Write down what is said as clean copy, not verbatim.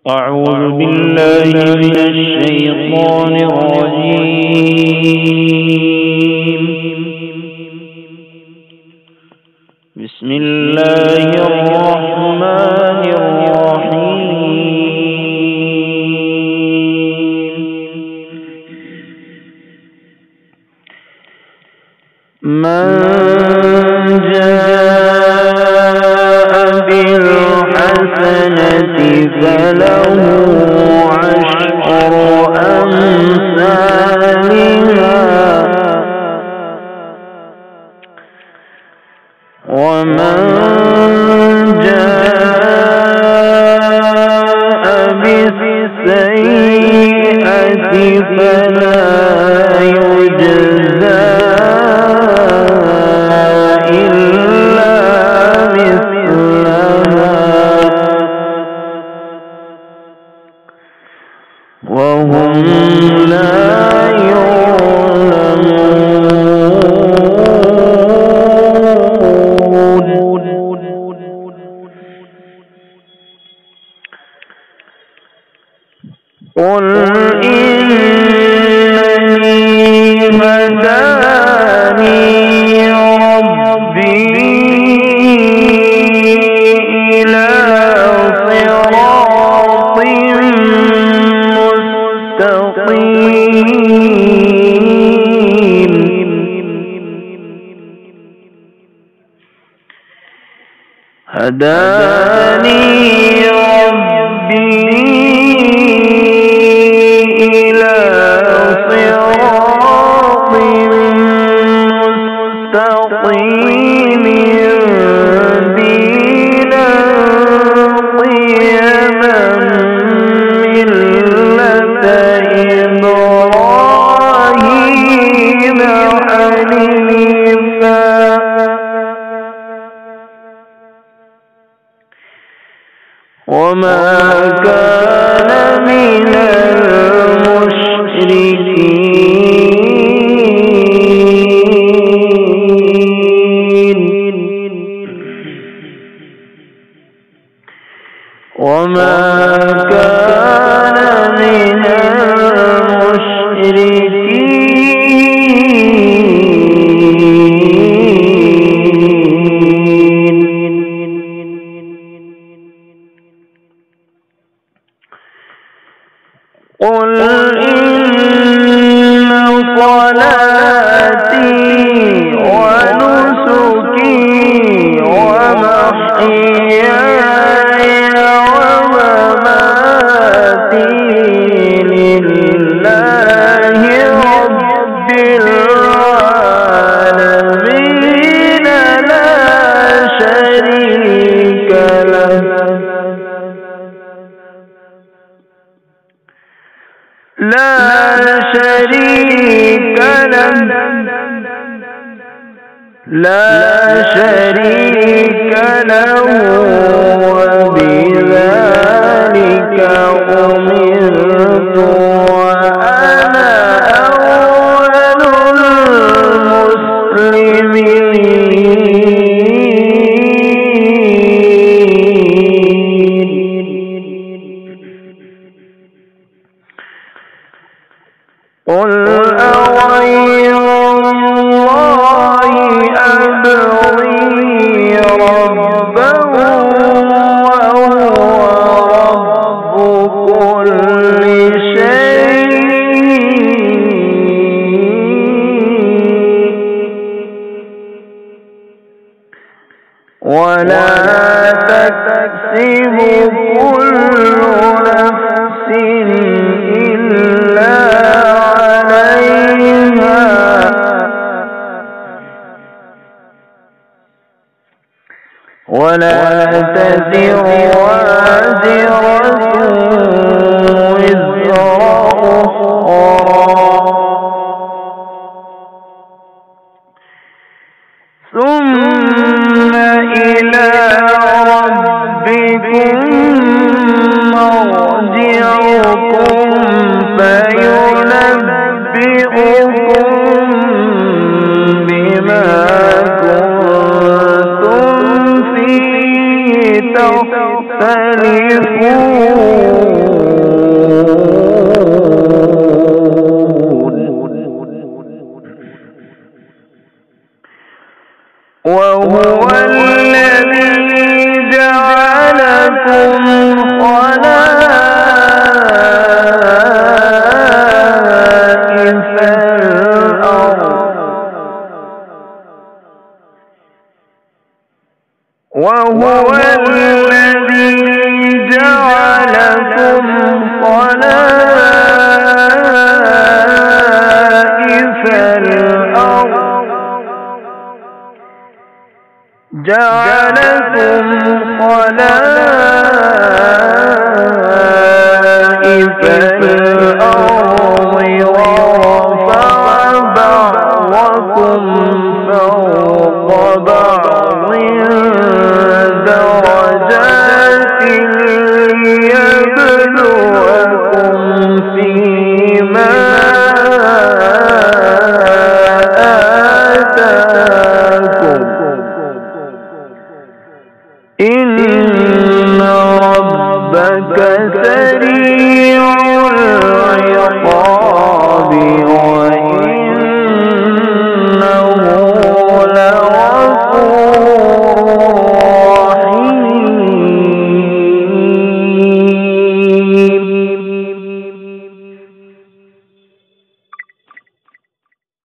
أعوذ بالله من الشيطان الرجيم. بسم الله الرحمن الرحيم. من جاء بالحسنة فله عشر أمثالها ومن جاء بالسيئة فلا يجزى إلا مثلها وهم لا يعلمون. قل إنني هداني ربي إلى صراط مستقيم هداني ربي إلى صراط مستقيم دينا قيما ملة إبراهيم حنيفا وما كان من المشركين وما كان من قل إن صلاتي ونسكي ومحياي ومماتي لله رب العالمين لا شريك له وبذلك أمرت وأنا أول المسلمين. قل أغير الله أبغي ربا وهو رب كل شيء ولا تكسب كل نفس إلا عليها ولا تزر وازرة وزر أخرى ثم إلى ربكم مرجعكم فينبئكم بما كنتم فيه وهو الذي جعلكم خلائف الأرض وهو الذي جعلكم خلائف الأرض جعلكم